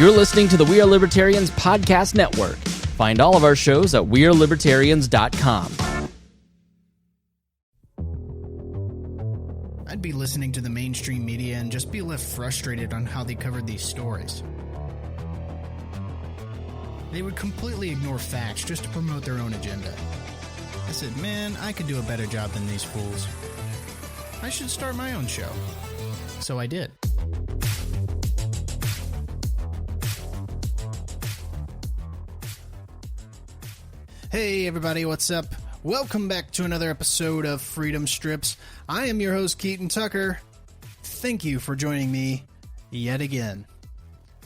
You're listening to the We Are Libertarians podcast network. Find all of our shows at wearelibertarians.com. I'd be listening to the mainstream media and just be left frustrated on how they covered these stories. They would completely ignore facts just to promote their own agenda. I said, man, I could do a better job than these fools. I should start my own show. So I did. Hey everybody, what's up? Welcome back to another episode of Freedom Strips. I am your host, Keaton Tucker. Thank you for joining me yet again.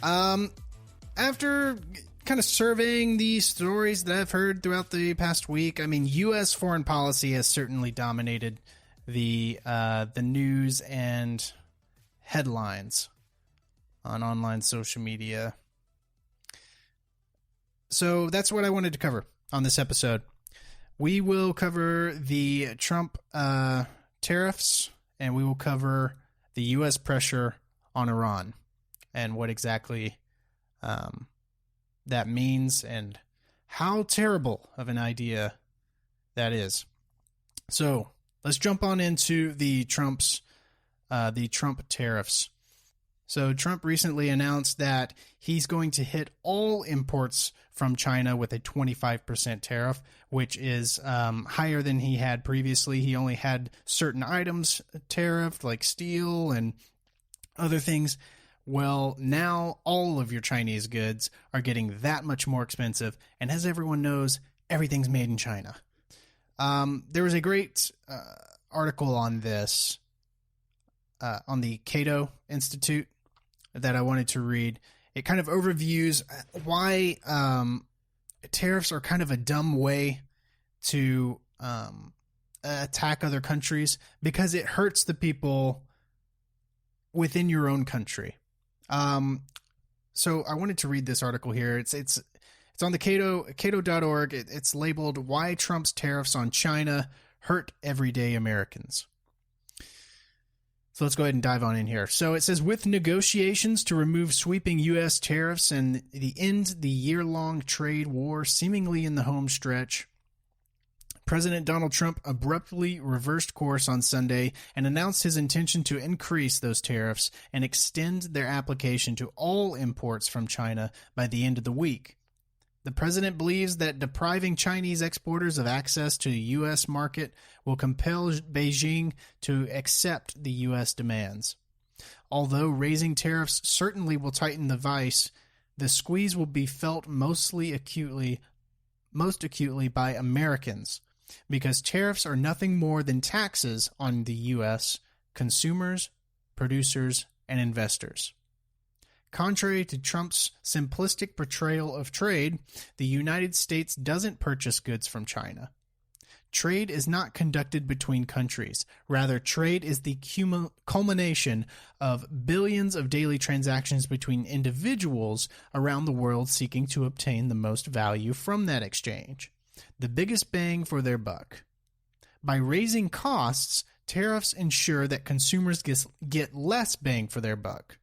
After kind of surveying the stories that I've heard throughout the past week, I mean, U.S. foreign policy has certainly dominated the news and headlines on online social media. So that's what I wanted to cover on this episode. We will cover the Trump tariffs, and we will cover the U.S. pressure on Iran and what exactly that means and how terrible of an idea that is. So let's jump on into the Trump tariffs. So Trump recently announced that he's going to hit all imports from China with a 25% tariff, which is higher than he had previously. He only had certain items tariffed, like steel and other things. Well, now all of your Chinese goods are getting that much more expensive. And as everyone knows, everything's made in China. There was a great article on this on the Cato Institute that I wanted to read. It kind of overviews why tariffs are kind of a dumb way to attack other countries, because it hurts the people within your own country. So I wanted to read this article here. It's on the Cato.org. It's labeled "Why Trump's Tariffs on China Hurt Everyday Americans." So let's go ahead and dive on in here. So it says, with negotiations to remove sweeping U.S. tariffs and end the year-long trade war seemingly in the home stretch, President Donald Trump abruptly reversed course on Sunday and announced his intention to increase those tariffs and extend their application to all imports from China by the end of the week. The president believes that depriving Chinese exporters of access to the U.S. market will compel Beijing to accept the U.S. demands. Although raising tariffs certainly will tighten the vice, the squeeze will be felt most acutely by Americans, because tariffs are nothing more than taxes on the U.S. consumers, producers, and investors. Contrary to Trump's simplistic portrayal of trade, the United States doesn't purchase goods from China. Trade is not conducted between countries. Rather, trade is the culmination of billions of daily transactions between individuals around the world seeking to obtain the most value from that exchange, the biggest bang for their buck. By raising costs, tariffs ensure that consumers get less bang for their buck.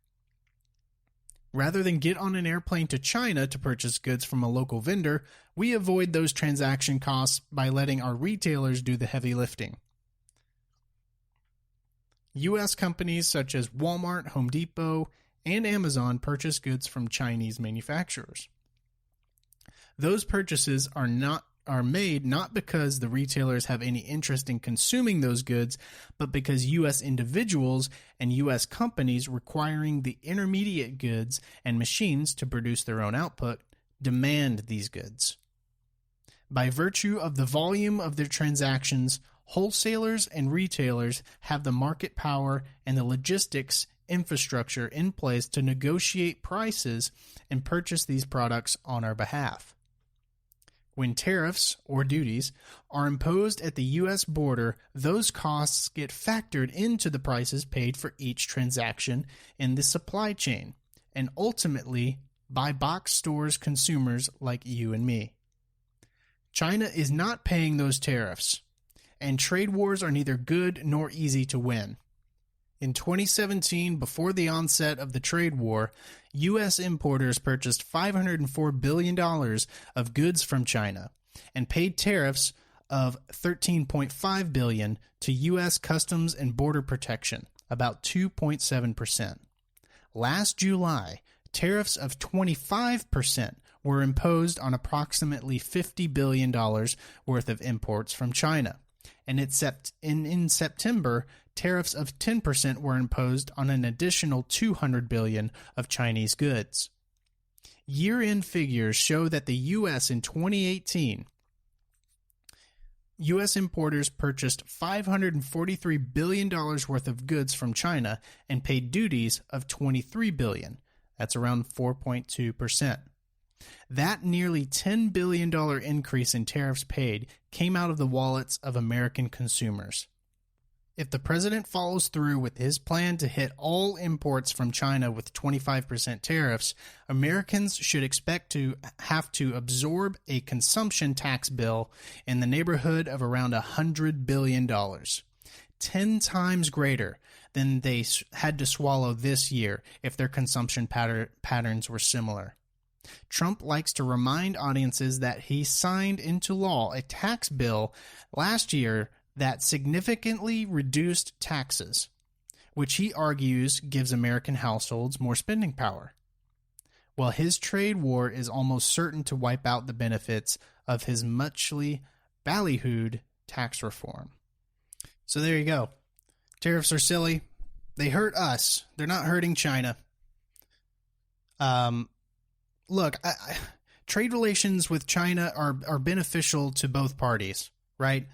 Rather than get on an airplane to China to purchase goods from a local vendor, we avoid those transaction costs by letting our retailers do the heavy lifting. U.S. companies such as Walmart, Home Depot, and Amazon purchase goods from Chinese manufacturers. Those purchases are made not because the retailers have any interest in consuming those goods, but because U.S. individuals and U.S. companies requiring the intermediate goods and machines to produce their own output demand these goods. By virtue of the volume of their transactions, wholesalers and retailers have the market power and the logistics infrastructure in place to negotiate prices and purchase these products on our behalf. When tariffs, or duties, are imposed at the U.S. border, those costs get factored into the prices paid for each transaction in the supply chain, and ultimately by box stores consumers like you and me. China is not paying those tariffs, and trade wars are neither good nor easy to win. In 2017, before the onset of the trade war, U.S. importers purchased $504 billion of goods from China and paid tariffs of $13.5 billion to U.S. Customs and Border Protection, about 2.7%. Last July, tariffs of 25% were imposed on approximately $50 billion worth of imports from China. And in September, tariffs of 10% were imposed on an additional $200 billion of Chinese goods. Year-end figures show that the U.S. in 2018, U.S. importers purchased $543 billion worth of goods from China and paid duties of $23 billion. That's around 4.2%. That nearly $10 billion increase in tariffs paid came out of the wallets of American consumers. If the president follows through with his plan to hit all imports from China with 25% tariffs, Americans should expect to have to absorb a consumption tax bill in the neighborhood of around $100 billion, 10 times greater than they had to swallow this year if their consumption patterns were similar. Trump likes to remind audiences that he signed into law a tax bill last year that significantly reduced taxes, which he argues gives American households more spending power. Well, his trade war is almost certain to wipe out the benefits of his muchly ballyhooed tax reform. So there you go. Tariffs are silly. They hurt us. They're not hurting China. Look, trade relations with China are beneficial to both parties, right?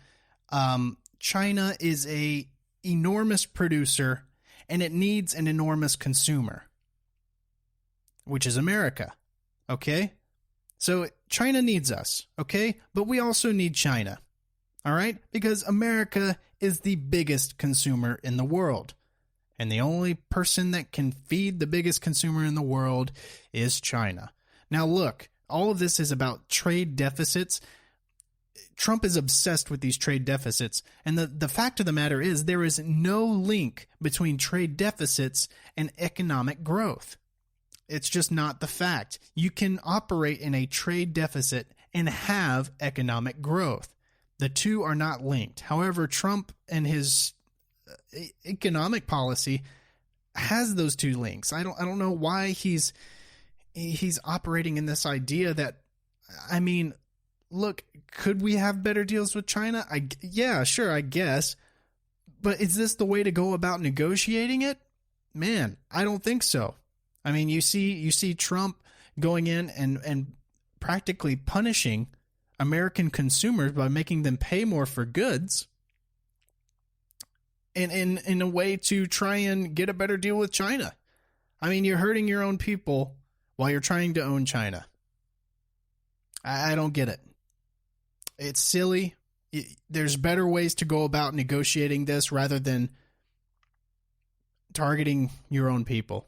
China is a enormous producer, and it needs an enormous consumer, which is America, okay? So China needs us, okay? But we also need China, all right? Because America is the biggest consumer in the world, and the only person that can feed the biggest consumer in the world is China. Now look, all of this is about trade deficits. Trump is obsessed with these trade deficits, and the fact of the matter is there is no link between trade deficits and economic growth. It's just not the fact. You can operate in a trade deficit and have economic growth. The two are not linked. However, Trump and his economic policy has those two links. I don't know why he's operating in this idea that, I mean, look, could we have better deals with China? Yeah, sure, I guess. But is this the way to go about negotiating it? Man, I don't think so. I mean, you see Trump going in and practically punishing American consumers by making them pay more for goods in a way to try and get a better deal with China. I mean, you're hurting your own people while you're trying to own China. I don't get it. It's silly. There's better ways to go about negotiating this rather than targeting your own people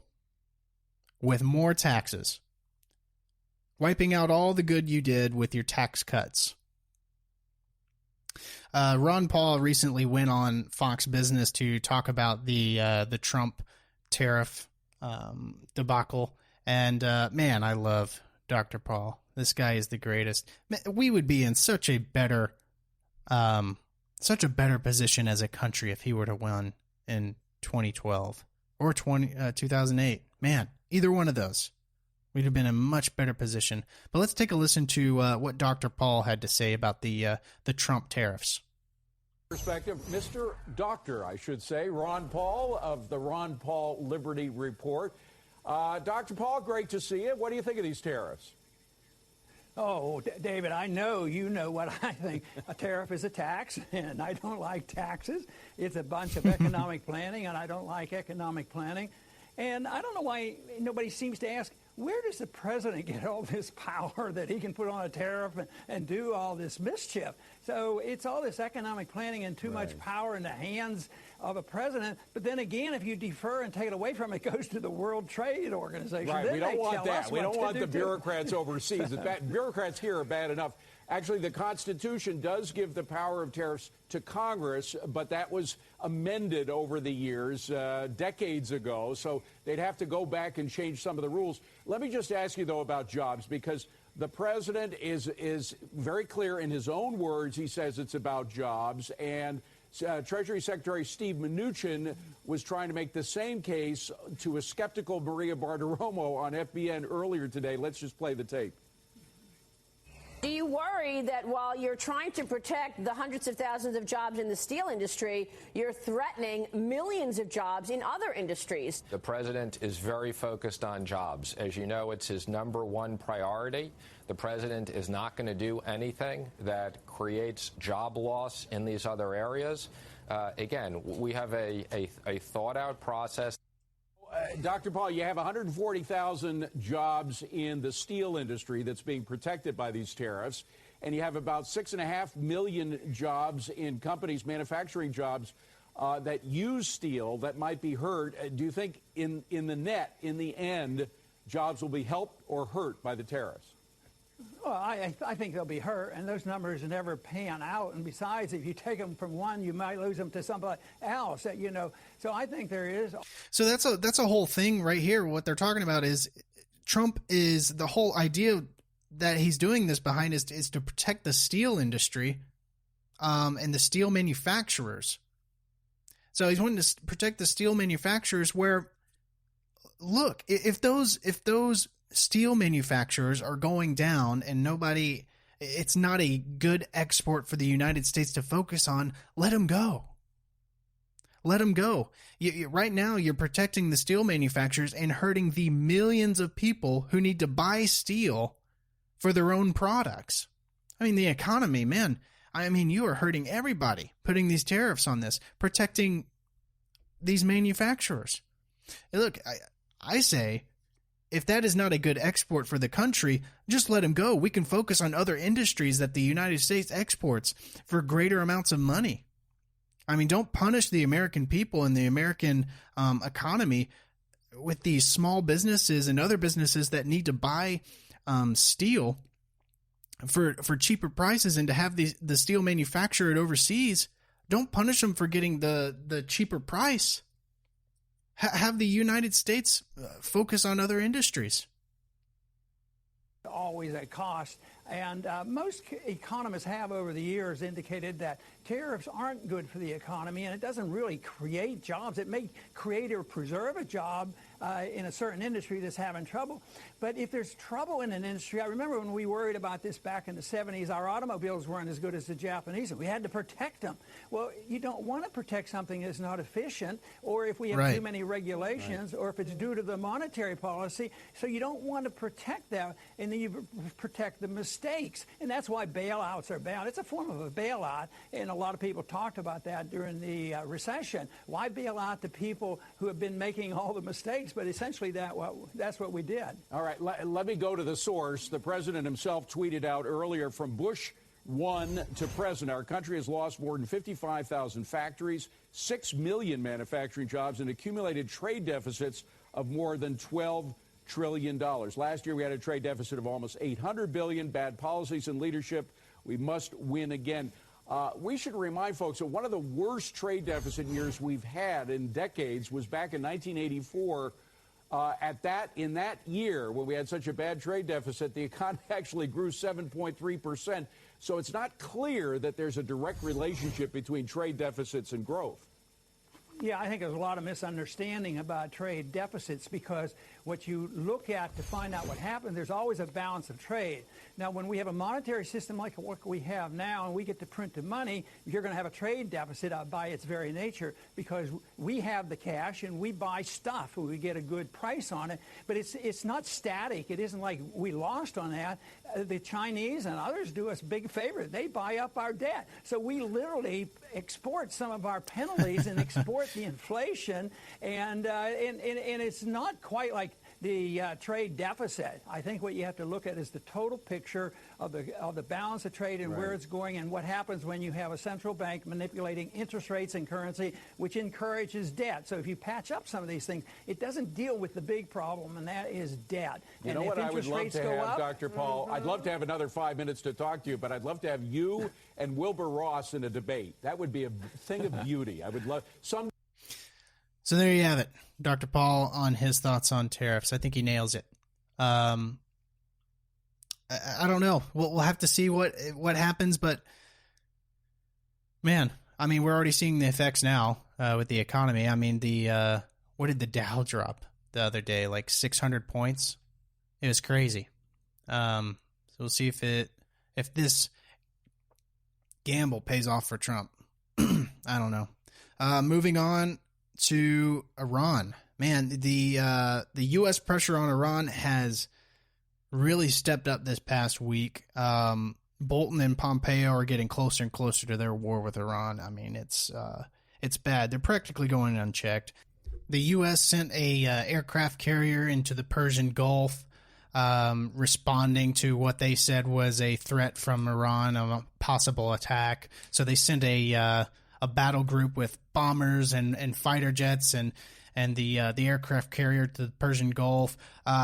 with more taxes, wiping out all the good you did with your tax cuts. Ron Paul recently went on Fox Business to talk about the Trump tariff debacle. And man, I love Dr. Paul. This guy is the greatest. We would be in such a better position as a country if he were to win in 2012 or 2008. Man, either one of those, we'd have been in a much better position. But let's take a listen to what Dr. Paul had to say about the Trump tariffs. Perspective, Mr. Doctor, I should say, Ron Paul of the Ron Paul Liberty Report. Dr. Paul, great to see you. What do you think of these tariffs? Oh, David, I know you know what I think. A tariff is a tax, and I don't like taxes. It's a bunch of economic planning, and I don't like economic planning. And I don't know why nobody seems to ask, where does the president get all this power that he can put on a tariff and do all this mischief? So it's all this economic planning and too much power in the hands of a president. But then again, if you defer and take it away from it, it goes to the World Trade Organization. Right, then we don't want that. We don't want the bureaucrats overseas. The bureaucrats here are bad enough. Actually, the Constitution does give the power of tariffs to Congress, but that was amended over the years, decades ago. So they'd have to go back and change some of the rules. Let me just ask you, though, about jobs, because the president is very clear in his own words. He says it's about jobs. And Treasury Secretary Steve Mnuchin was trying to make the same case to a skeptical Maria Bartiromo on FBN earlier today. Let's just play the tape. Do you worry that while you're trying to protect the hundreds of thousands of jobs in the steel industry, you're threatening millions of jobs in other industries? The president is very focused on jobs. As you know, it's his #1 priority. The president is not going to do anything that creates job loss in these other areas. Again, we have a thought-out process. Dr. Paul, you have 140,000 jobs in the steel industry that's being protected by these tariffs, and you have about 6.5 million jobs in companies, manufacturing jobs, that use steel that might be hurt. Do you think in the end, jobs will be helped or hurt by the tariffs? Well, I think they'll be hurt, and those numbers never pan out. And besides, if you take them from one, you might lose them to somebody else. So I think there is. So that's a whole thing right here. What they're talking about is Trump is the whole idea that he's doing this behind is to protect the steel industry, and the steel manufacturers. So he's wanting to protect the steel manufacturers. Where, look, if those steel manufacturers are going down and it's not a good export for the United States to focus on, let them go. Let them go. Right now, you're protecting the steel manufacturers and hurting the millions of people who need to buy steel for their own products. I mean, the economy, man. I mean, you are hurting everybody, putting these tariffs on this, protecting these manufacturers. Look, I say, if that is not a good export for the country, just let them go. We can focus on other industries that the United States exports for greater amounts of money. I mean, don't punish the American people and the American economy with these small businesses and other businesses that need to buy steel for cheaper prices, and to have the steel manufactured overseas. Don't punish them for getting the cheaper price. Have the United States focus on other industries. Always at cost. And most economists have over the years indicated that tariffs aren't good for the economy, and it doesn't really create jobs. It may create or preserve a job in a certain industry that's having trouble. But if there's trouble in an industry, I remember when we worried about this back in the 70s, our automobiles weren't as good as the Japanese, and we had to protect them. Well, you don't want to protect something that's not efficient, or if we have too many regulations, or if it's due to the monetary policy. So you don't want to protect that, and then you protect the mistakes. And that's why bailouts are bad. It's a form of a bailout, and a lot of people talked about that during the recession. Why bail out the people who have been making all the mistakes? But essentially, that's what we did. All right, let me go to the source. The president himself tweeted out earlier, from Bush 1 to present, our country has lost more than 55,000 factories, 6 million manufacturing jobs, and accumulated trade deficits of more than $12 trillion. Last year, we had a trade deficit of almost $800 billion. Bad policies and leadership. We must win again. We should remind folks that one of the worst trade deficit years we've had in decades was back in 1984. In that year, when we had such a bad trade deficit, the economy actually grew 7.3%. So it's not clear that there's a direct relationship between trade deficits and growth. Yeah, I think there's a lot of misunderstanding about trade deficits, because what you look at to find out what happened, there's always a balance of trade. Now, when we have a monetary system like what we have now, and we get to print the money, you're going to have a trade deficit by its very nature, because we have the cash and we buy stuff and we get a good price on it. But it's not static. It isn't like we lost on that. The Chinese and others do us big favors. They buy up our debt. So we literally export some of our penalties and export the inflation, and it's not quite like the trade deficit. I think what you have to look at is the total picture of the balance of trade and where it's going and what happens when you have a central bank manipulating interest rates and currency, which encourages debt. So if you patch up some of these things, it doesn't deal with the big problem, and that is debt. You and know if what I would interest love rates to go have, up, Dr. Paul? I'd love to have another 5 minutes to talk to you, but I'd love to have you and Wilbur Ross in a debate. That would be a thing of beauty. I would love some. So there you have it, Dr. Paul on his thoughts on tariffs. I think he nails it. I don't know. We'll have to see what happens, but man, I mean, we're already seeing the effects now with the economy. I mean, what did the Dow drop the other day? Like 600 points. It was crazy. So we'll see if this gamble pays off for Trump. I don't know. Moving on to Iran. Man, the U.S. pressure on Iran has really stepped up this past week. Bolton and Pompeo are getting closer and closer to their war with Iran. I mean, it's bad. They're practically going unchecked. The U.S. sent a aircraft carrier into the Persian Gulf, responding to what they said was a threat from Iran, a possible attack. So they sent a battle group with bombers and fighter jets and the aircraft carrier to the Persian Gulf.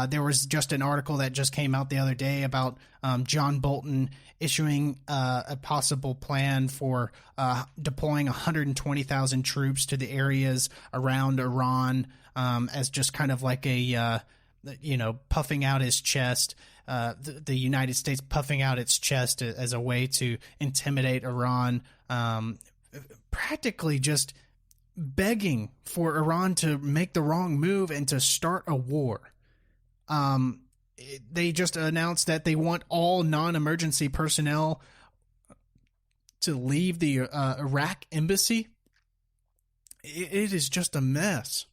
There was just an article that just came out the other day about John Bolton issuing a possible plan for deploying 120,000 troops to the areas around Iran as just kind of like a puffing out his chest. The United States puffing out its chest as a way to intimidate Iran. Practically just begging for Iran to make the wrong move and to start a war. They just announced that they want all non-emergency personnel to leave the Iraq embassy. It is just a mess.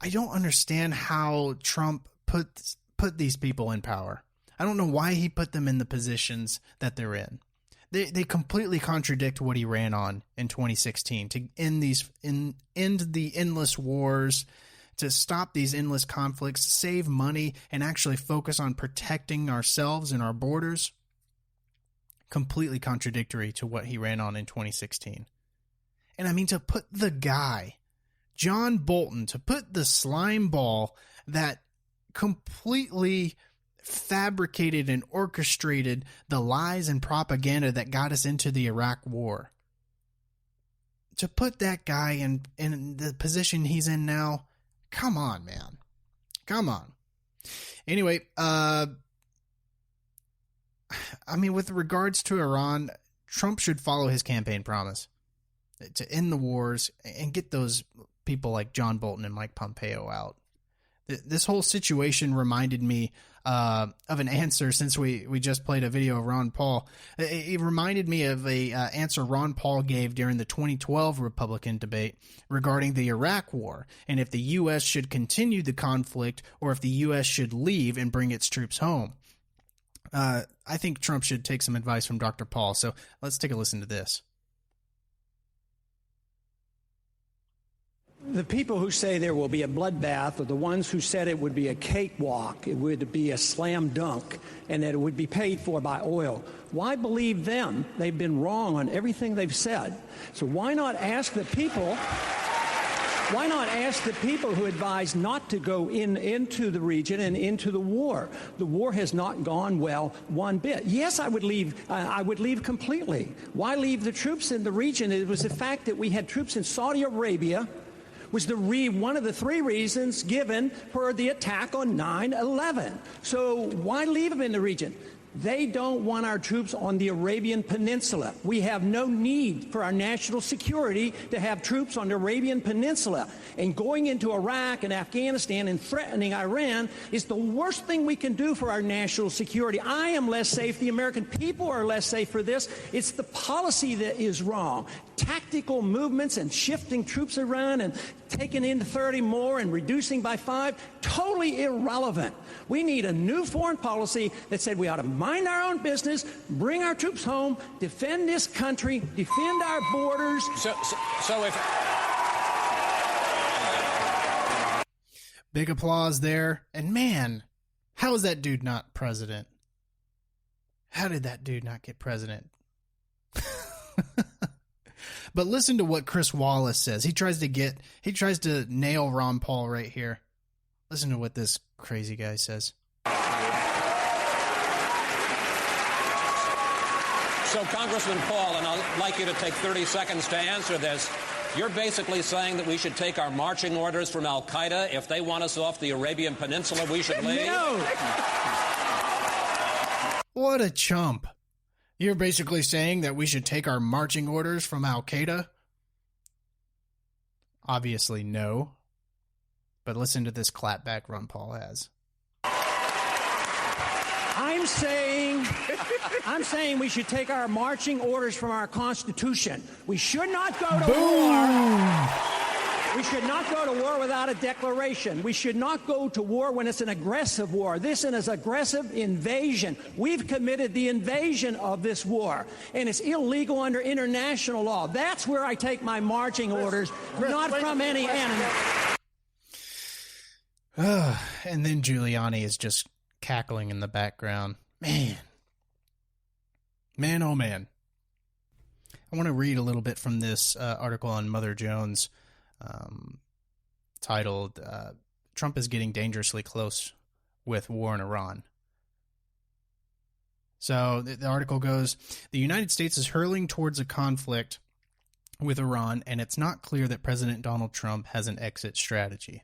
I don't understand how Trump put these people in power. I don't know why he put them in the positions that they're in. They completely contradict what he ran on in 2016 to end the endless wars, to stop these endless conflicts, save money, and actually focus on protecting ourselves and our borders. Completely contradictory to what he ran on in 2016. And I mean, to put the guy, John Bolton, to put the slime ball that completely fabricated and orchestrated the lies and propaganda that got us into the Iraq war. To put that guy in the position he's in now, come on, man. Come on. Anyway, I mean, with regards to Iran, Trump should follow his campaign promise to end the wars and get those people like John Bolton and Mike Pompeo out. This whole situation reminded me of an answer, since we just played a video of Ron Paul. It reminded me of a answer Ron Paul gave during the 2012 Republican debate regarding the Iraq war, and if the U.S. should continue the conflict or if the U.S. should leave and bring its troops home. I think Trump should take some advice from Dr. Paul, so let's take a listen to this. The people who say there will be a bloodbath are the ones who said it would be a cakewalk, it would be a slam dunk, and that it would be paid for by oil. Why believe them? They've been wrong on everything they've said. So why not ask the people? Why not ask the people who advise not to go into the region and into the war? The war has not gone well one bit. Yes, I would leave completely. Why leave the troops in the region? It was the fact that we had troops in Saudi Arabia was one of the three reasons given for the attack on 9/11. So why leave them in the region? They don't want our troops on the Arabian Peninsula. We have no need for our national security to have troops on the Arabian Peninsula. And going into Iraq and Afghanistan and threatening Iran is the worst thing we can do for our national security. I am less safe. The American people are less safe for this. It's the policy that is wrong. Tactical movements and shifting troops around and taking in 30 more and reducing by 5, totally irrelevant. We need a new foreign policy that said we ought to mind our own business, bring our troops home, defend this country, defend our borders. So if... Big applause there. And man, how is that dude not president? How did that dude not get president? But listen to what Chris Wallace says. He tries to nail Ron Paul right here. Listen to what this crazy guy says. So, Congressman Paul, and I'd like you to take 30 seconds to answer this. You're basically saying that we should take our marching orders from Al-Qaeda. If they want us off the Arabian Peninsula, we should leave? No! What a chump. You're basically saying that we should take our marching orders from Al-Qaeda? Obviously, no. But listen to this clapback Ron Paul has. I'm saying we should take our marching orders from our Constitution. We should not go to war. We should not go to war without a declaration. We should not go to war when it's an aggressive war. This is an aggressive invasion. We've committed the invasion of this war, and it's illegal under international law. That's where I take my marching orders, not from any enemy. And then Giuliani is just cackling in the background. Man, oh man. I want to read a little bit from this article on Mother Jones titled, Trump is Getting Dangerously Close with War in Iran. So the article goes, the United States is hurtling towards a conflict with Iran, and it's not clear that President Donald Trump has an exit strategy.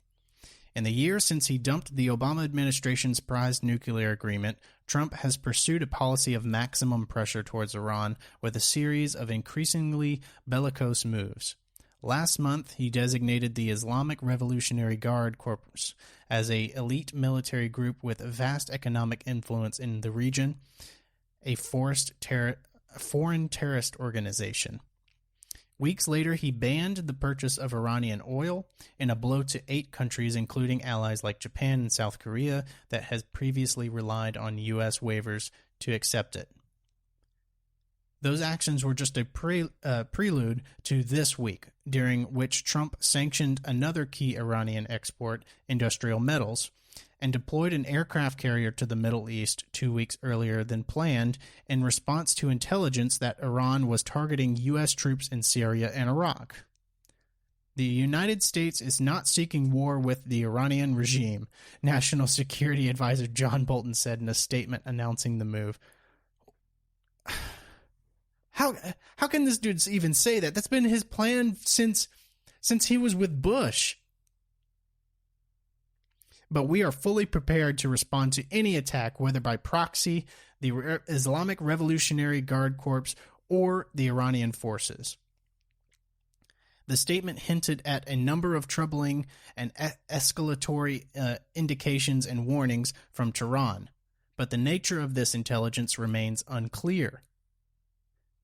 In the year since he dumped the Obama administration's prized nuclear agreement, Trump has pursued a policy of maximum pressure towards Iran with a series of increasingly bellicose moves. Last month, he designated the Islamic Revolutionary Guard Corps as an elite military group with vast economic influence in the region, a foreign terrorist organization. Weeks later, he banned the purchase of Iranian oil in a blow to 8 countries, including allies like Japan and South Korea, that has previously relied on U.S. waivers to accept it. Those actions were just a prelude to this week, during which Trump sanctioned another key Iranian export, industrial metals, and deployed an aircraft carrier to the Middle East 2 weeks earlier than planned in response to intelligence that Iran was targeting U.S. troops in Syria and Iraq. The United States is not seeking war with the Iranian regime, National Security Advisor John Bolton said in a statement announcing the move. How can this dude even say that? That's been his plan since he was with Bush. But we are fully prepared to respond to any attack, whether by proxy, the Islamic Revolutionary Guard Corps, or the Iranian forces. The statement hinted at a number of troubling and escalatory indications and warnings from Tehran, but the nature of this intelligence remains unclear.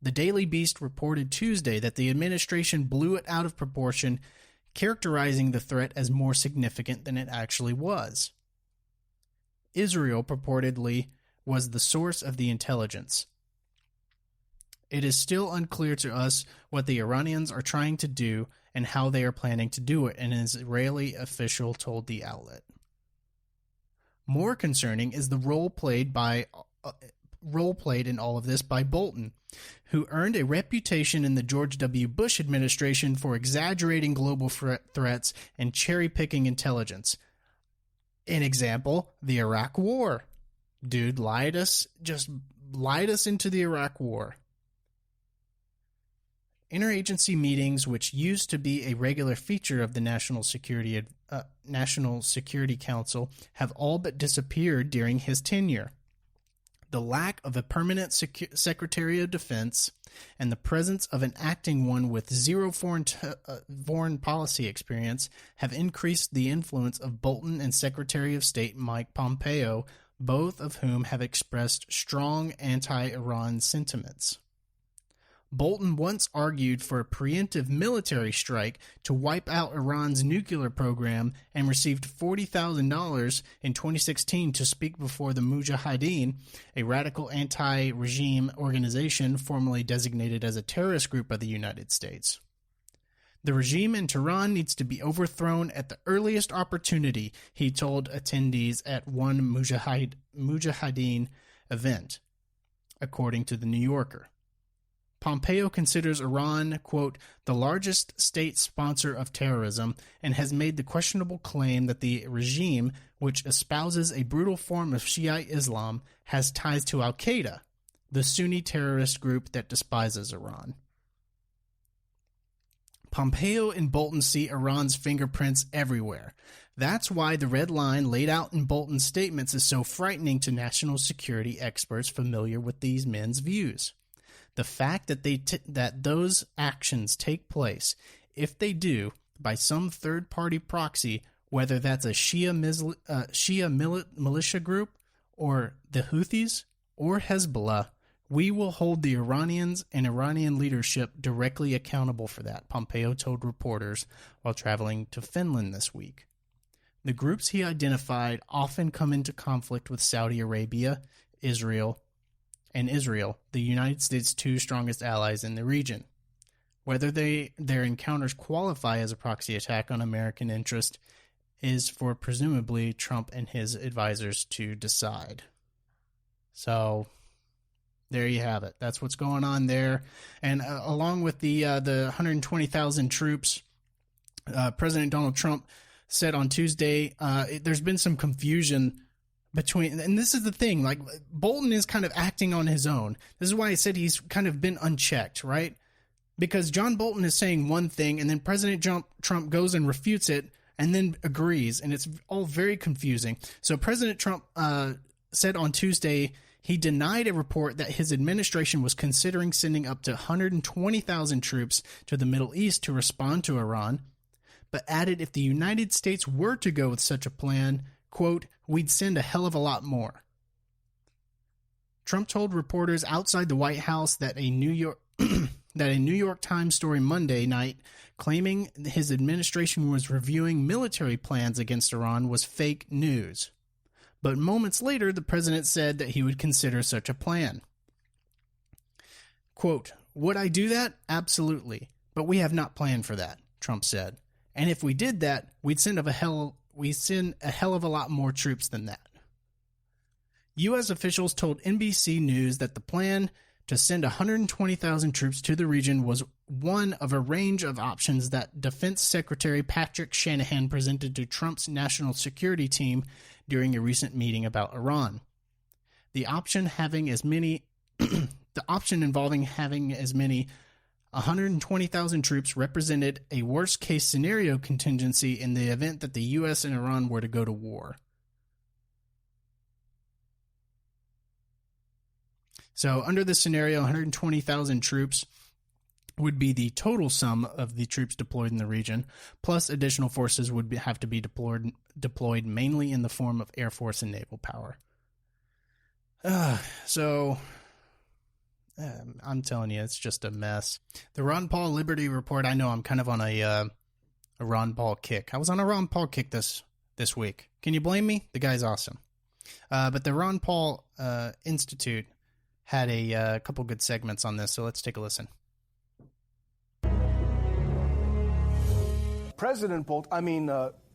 The Daily Beast reported Tuesday that the administration blew it out of proportion, characterizing the threat as more significant than it actually was. Israel purportedly was the source of the intelligence. It is still unclear to us what the Iranians are trying to do and how they are planning to do it, an Israeli official told the outlet. More concerning is the role played in all of this by Bolton, who earned a reputation in the George W. Bush administration for exaggerating global threats and cherry-picking intelligence. An example, the Iraq War. Dude lied us into the Iraq War. Interagency meetings, which used to be a regular feature of the National Security Council, have all but disappeared during his tenure. The lack of a permanent Secretary of Defense and the presence of an acting one with zero foreign policy experience have increased the influence of Bolton and Secretary of State Mike Pompeo, both of whom have expressed strong anti-Iran sentiments. Bolton once argued for a preemptive military strike to wipe out Iran's nuclear program and received $40,000 in 2016 to speak before the Mujahideen, a radical anti-regime organization formerly designated as a terrorist group by the United States. The regime in Tehran needs to be overthrown at the earliest opportunity, he told attendees at one Mujahideen event, according to The New Yorker. Pompeo considers Iran, quote, the largest state sponsor of terrorism, and has made the questionable claim that the regime, which espouses a brutal form of Shiite Islam, has ties to al-Qaeda, the Sunni terrorist group that despises Iran. Pompeo and Bolton see Iran's fingerprints everywhere. That's why the red line laid out in Bolton's statements is so frightening to national security experts familiar with these men's views. The fact that that those actions take place, if they do, by some third-party proxy, whether that's a Shia militia group, or the Houthis, or Hezbollah, we will hold the Iranians and Iranian leadership directly accountable for that, Pompeo told reporters while traveling to Finland this week. The groups he identified often come into conflict with Saudi Arabia, Israel, the United States' two strongest allies in the region. Whether their encounters qualify as a proxy attack on American interest is for presumably Trump and his advisors to decide. So there you have it. That's what's going on there. And along with the 120,000 troops, President Donald Trump said on Tuesday, there's been some confusion between, and this is the thing, like Bolton is kind of acting on his own. This is why I said he's kind of been unchecked, right? Because John Bolton is saying one thing, and then President Trump goes and refutes it, and then agrees, and it's all very confusing. So President Trump said on Tuesday he denied a report that his administration was considering sending up to 120,000 troops to the Middle East to respond to Iran, but added if the United States were to go with such a plan, quote, we'd send a hell of a lot more. Trump told reporters outside the White House that a New York Times story Monday night claiming his administration was reviewing military plans against Iran was fake news. But moments later, the president said that he would consider such a plan. Quote, would I do that? Absolutely. But we have not planned for that, Trump said. And if we did that, we'd send a hell of a lot more troops than that. U.S. officials told NBC News that the plan to send 120,000 troops to the region was one of a range of options that Defense Secretary Patrick Shanahan presented to Trump's national security team during a recent meeting about Iran. The option involving having as many 120,000 troops represented a worst-case scenario contingency in the event that the U.S. and Iran were to go to war. So under this scenario, 120,000 troops would be the total sum of the troops deployed in the region, plus additional forces would have to be deployed mainly in the form of Air Force and naval power. I'm telling you, it's just a mess. The Ron Paul Liberty Report, I know I'm kind of on a Ron Paul kick. I was on a Ron Paul kick this week. Can you blame me? The guy's awesome. But the Ron Paul Institute had a couple good segments on this, so let's take a listen. President Bolton,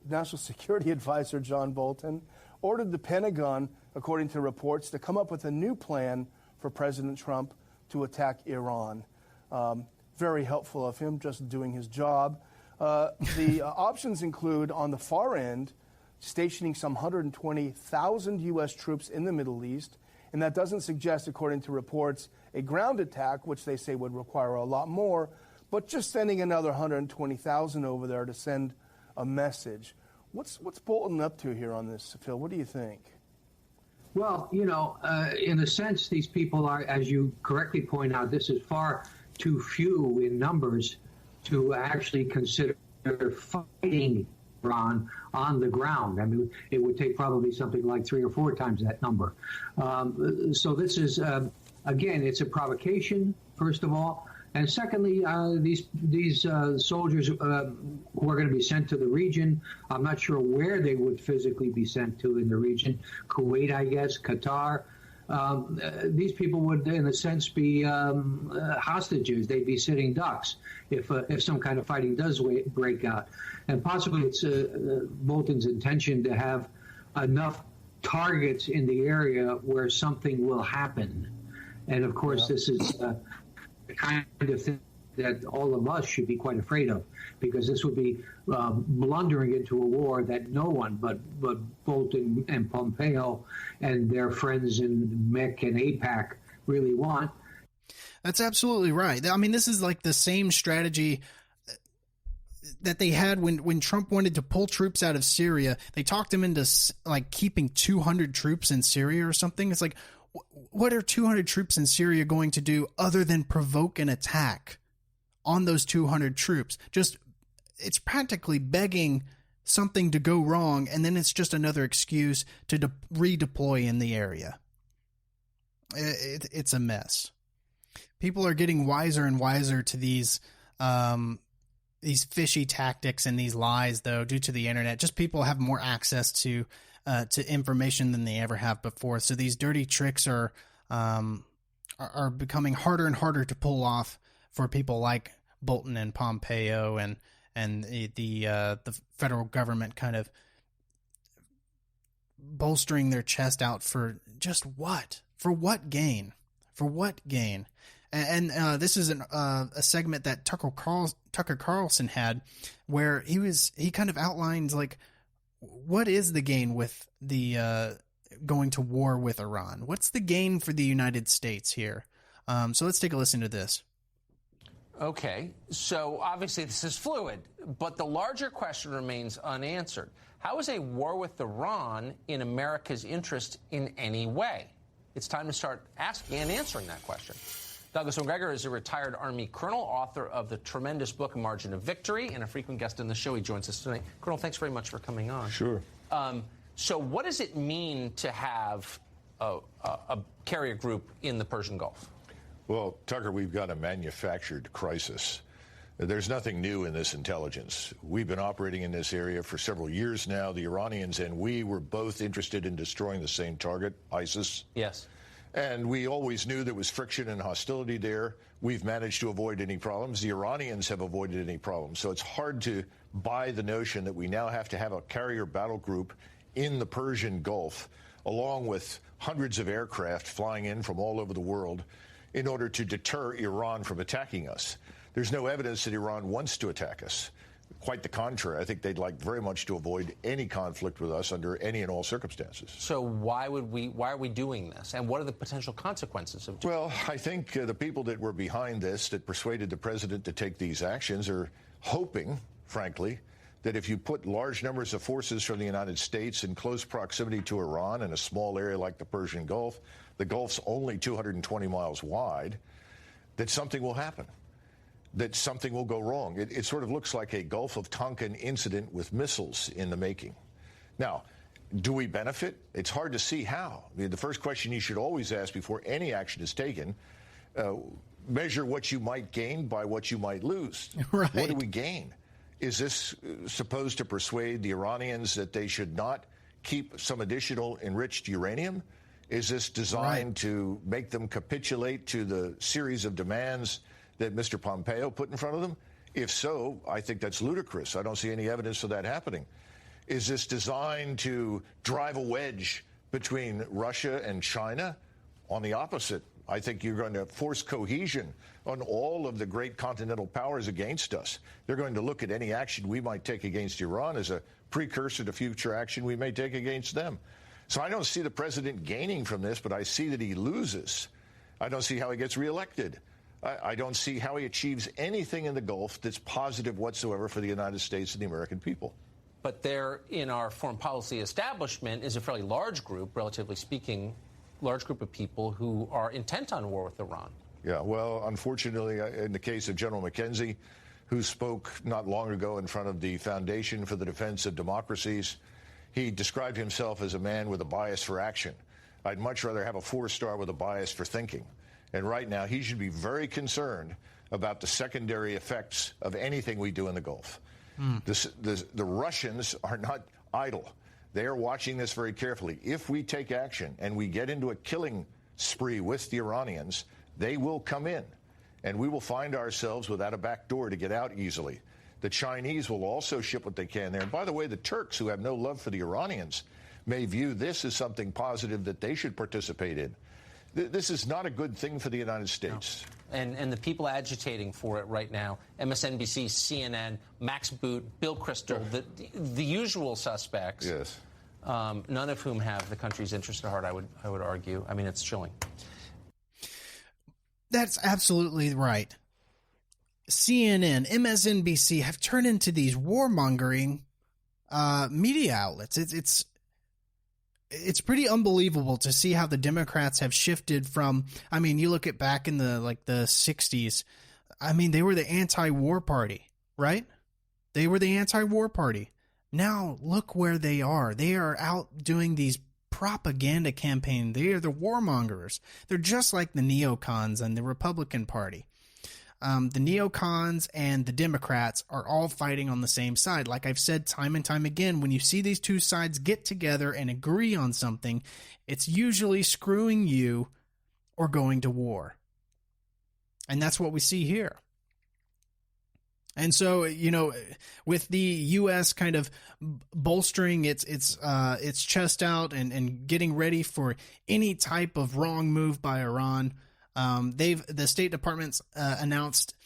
National Security Advisor John Bolton, ordered the Pentagon, according to reports, to come up with a new plan for President Trump to attack Iran. Very helpful of him, just doing his job. The options include, on the far end, stationing some 120,000 U.S. troops in the Middle East, and that doesn't suggest, according to reports, a ground attack, which they say would require a lot more, but just sending another 120,000 over there to send a message. What's Bolton up to here on this, Phil? What do you think? Well, in a sense, these people are, as you correctly point out, this is far too few in numbers to actually consider fighting Iran on the ground. I mean, it would take probably something like 3 or 4 times that number. So this is, again, it's a provocation, first of all. And secondly, these soldiers who are going to be sent to the region, I'm not sure where they would physically be sent to in the region. Kuwait, I guess, Qatar. these people would, in a sense, be hostages. They'd be sitting ducks if some kind of fighting does break out. And possibly it's Bolton's intention to have enough targets in the area where something will happen. And of course, this is the kind of thing that all of us should be quite afraid of, because this would be blundering into a war that no one but Bolton and Pompeo and their friends in MEC and APAC really want. That's absolutely right. I mean, this is like the same strategy that they had when Trump wanted to pull troops out of Syria. They talked him into like keeping 200 troops in Syria or something. It's like, what are 200 troops in Syria going to do other than provoke an attack on those 200 troops? It's practically begging something to go wrong, and then it's just another excuse to redeploy in the area. It's a mess. People are getting wiser and wiser to these fishy tactics and these lies, though, due to the internet. Just people have more access to information than they ever have before. So these dirty tricks are becoming harder and harder to pull off for people like Bolton and Pompeo and the federal government kind of bolstering their chest out for just what? For what gain? For what gain? And this is a segment that Tucker Carlson had, where he kind of outlines like, what is the gain with the going to war with Iran? What's the gain for the United States here? So let's take a listen to this. Okay, so obviously this is fluid, but the larger question remains unanswered. How is a war with Iran in America's interest in any way? It's time to start asking and answering that question. Douglas McGregor is a retired Army colonel, author of the tremendous book Margin of Victory, and a frequent guest on the show. He joins us tonight. Colonel, thanks very much for coming on. Sure. So what does it mean to have a carrier group in the Persian Gulf? Well, Tucker, we've got a manufactured crisis. There's nothing new in this intelligence. We've been operating in this area for several years now. The Iranians and we were both interested in destroying the same target, ISIS. Yes. And we always knew there was friction and hostility there. We've managed to avoid any problems. The Iranians have avoided any problems. So it's hard to buy the notion that we now have to have a carrier battle group in the Persian Gulf, along with hundreds of aircraft flying in from all over the world, in order to deter Iran from attacking us. There's no evidence that Iran wants to attack us. Quite the contrary. I think they'd like very much to avoid any conflict with us under any and all circumstances. So why are we doing this? And what are the potential consequences of doing Well, I think the people that were behind this, that persuaded the president to take these actions, are hoping, frankly, that if you put large numbers of forces from the United States in close proximity to Iran in a small area like the Persian Gulf, the Gulf's only 220 miles wide, that something will happen, that something will go wrong. It sort of looks like a Gulf of Tonkin incident with missiles in the making. Now, do we benefit? It's hard to see how. I mean, the first question you should always ask before any action is taken, measure what you might gain by what you might lose. Right. What do we gain? Is this supposed to persuade the Iranians that they should not keep some additional enriched uranium? Is this designed to make them capitulate to the series of demands that Mr. Pompeo put in front of them? If so, I think that's ludicrous. I don't see any evidence of that happening. Is this designed to drive a wedge between Russia and China? On the opposite, I think you're going to force cohesion on all of the great continental powers against us. They're going to look at any action we might take against Iran as a precursor to future action we may take against them. So I don't see the president gaining from this, but I see that he loses. I don't see how he gets reelected. I don't see how he achieves anything in the Gulf that's positive whatsoever for the United States and the American people. But there, in our foreign policy establishment, is a fairly large group, relatively speaking, large group of people who are intent on war with Iran. Yeah, well, unfortunately, in the case of General McKenzie, who spoke not long ago in front of the Foundation for the Defense of Democracies, he described himself as a man with a bias for action. I'd much rather have a 4-star with a bias for thinking. And right now, he should be very concerned about the secondary effects of anything we do in the Gulf. The Russians are not idle. They are watching this very carefully. If we take action and we get into a killing spree with the Iranians, they will come in, and we will find ourselves without a back door to get out easily. The Chinese will also ship what they can there. And by the way, the Turks, who have no love for the Iranians, may view this as something positive that they should participate in. This is not a good thing for the United States. No. And the people agitating for it right now, MSNBC, CNN, Max Boot, Bill Kristol, the usual suspects, yes, none of whom have the country's interest at heart, I would argue. I mean, it's chilling. That's absolutely right. CNN, MSNBC have turned into these warmongering media outlets. It's pretty unbelievable to see how the Democrats have shifted from, I mean, you look at back in the 60s, I mean, they were the anti-war party, right? They were the anti-war party. Now look where they are. They are out doing these propaganda campaign. They are the warmongers. They're just like the neocons and the Republican Party. The neocons and the Democrats are all fighting on the same side. Like I've said time and time again, when you see these two sides get together and agree on something, it's usually screwing you or going to war. And that's what we see here. And so, you know, with the U.S. kind of bolstering its chest out and getting ready for any type of wrong move by Iran, the State Department's announced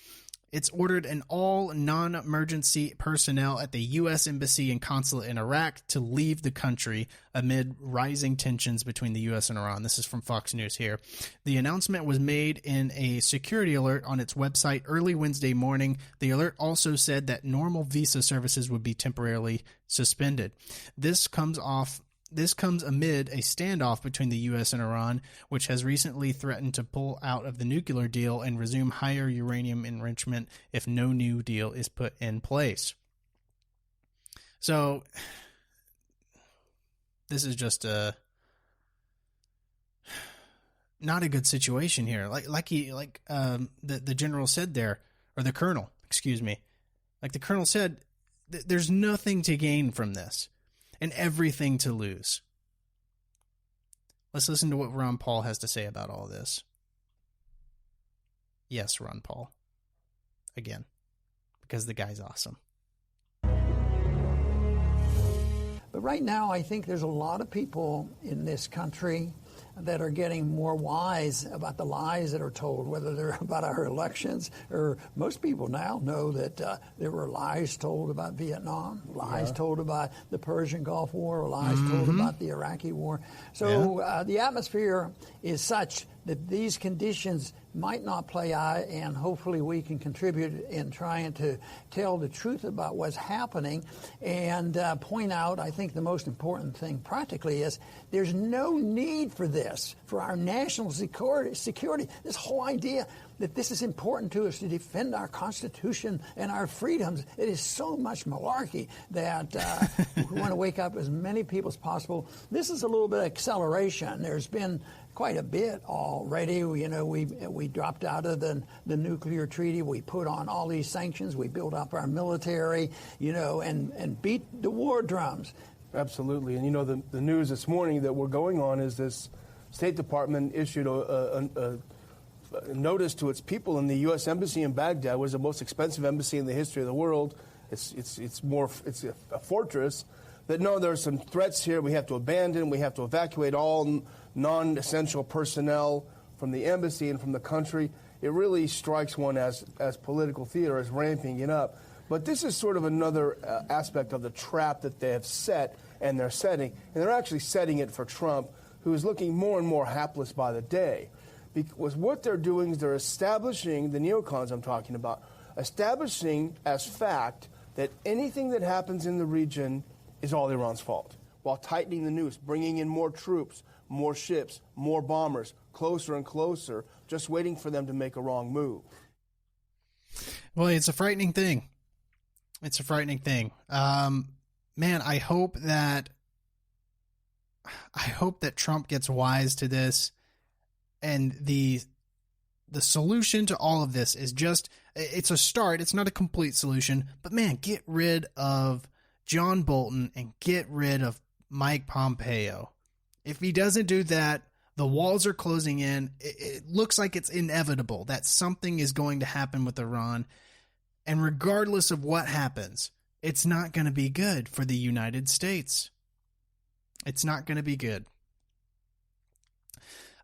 it's ordered an all non-emergency personnel at the U.S. Embassy and Consulate in Iraq to leave the country amid rising tensions between the U.S. and Iran. This is from Fox News here. The announcement was made in a security alert on its website early Wednesday morning. The alert also said that normal visa services would be temporarily suspended. This comes amid a standoff between the U.S. and Iran, which has recently threatened to pull out of the nuclear deal and resume higher uranium enrichment if no new deal is put in place. So, this is just not a good situation here. The general said there, or the colonel, excuse me. Like the colonel said, there's nothing to gain from this and everything to lose. Let's listen to what Ron Paul has to say about all this. Yes, Ron Paul. Again, because the guy's awesome. But right now, I think there's a lot of people in this country that are getting more wise about the lies that are told, whether they're about our elections, or most people now know that there were lies told about Vietnam, lies told about the Persian Gulf War, lies told about the Iraqi War. So the atmosphere is such that these conditions might not play out, and hopefully we can contribute in trying to tell the truth about what's happening and point out, I think the most important thing practically is there's no need for this, for our national security. This whole idea that this is important to us to defend our Constitution and our freedoms, it is so much malarkey that we want to wake up as many people as possible. This is a little bit of acceleration. There's been quite a bit already. You know, we dropped out of the nuclear treaty. We put on all these sanctions. We built up our military, you know, and beat the war drums. Absolutely. And, you know, the news this morning that we're going on is this State Department issued a notice to its people in the U.S. Embassy in Baghdad, was the most expensive embassy in the history of the world. It's a fortress. That no, there are some threats here. We have to abandon. We have to evacuate all non-essential personnel from the embassy and from the country. It really strikes one as political theater, as ramping it up. But this is sort of another aspect of the trap that they have set and they're setting. And they're actually setting it for Trump, who is looking more and more hapless by the day. Because what they're doing is they're establishing, the neocons I'm talking about, establishing as fact that anything that happens in the region is all Iran's fault, while tightening the noose, bringing in more troops, more ships, more bombers, closer and closer, just waiting for them to make a wrong move. Well, it's a frightening thing. It's a frightening thing. Man, I hope that Trump gets wise to this, and the solution to all of this is just, it's a start. It's not a complete solution, but man, get rid of John Bolton and get rid of Mike Pompeo. If he doesn't do that, The walls are closing in. It looks like it's inevitable that something is going to happen with Iran. And regardless of what happens, it's not going to be good for the United States. It's not going to be good.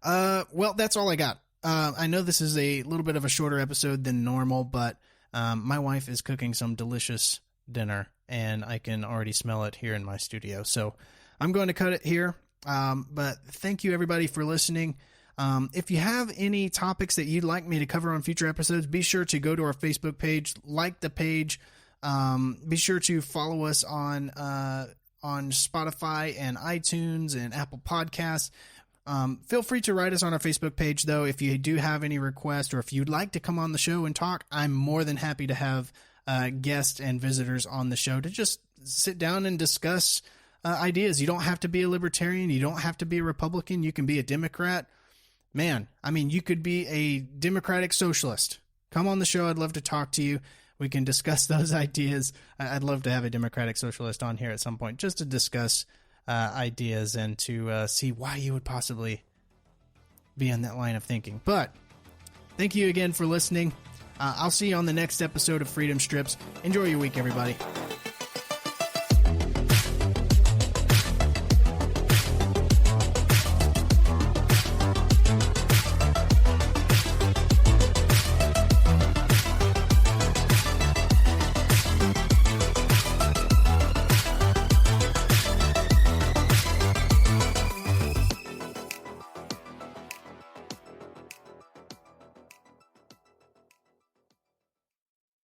Well, that's all I got. I know this is a little bit of a shorter episode than normal, but my wife is cooking some delicious dinner, and I can already smell it here in my studio. So I'm going to cut it here. But thank you, everybody, for listening. If you have any topics that you'd like me to cover on future episodes, be sure to go to our Facebook page, like the page. Be sure to follow us on Spotify and iTunes and Apple Podcasts. Feel free to write us on our Facebook page, though, if you do have any requests or if you'd like to come on the show and talk. I'm more than happy to have guests and visitors on the show to just sit down and discuss ideas. You don't have to be a libertarian. You don't have to be a Republican. You can be a Democrat. Man, I mean, you could be a democratic socialist. Come on the show. I'd love to talk to you. We can discuss those ideas. I'd love to have a democratic socialist on here at some point just to discuss ideas and to see why you would possibly be in that line of thinking. But thank you again for listening. I'll see you on the next episode of Freedom Strips. Enjoy your week, everybody.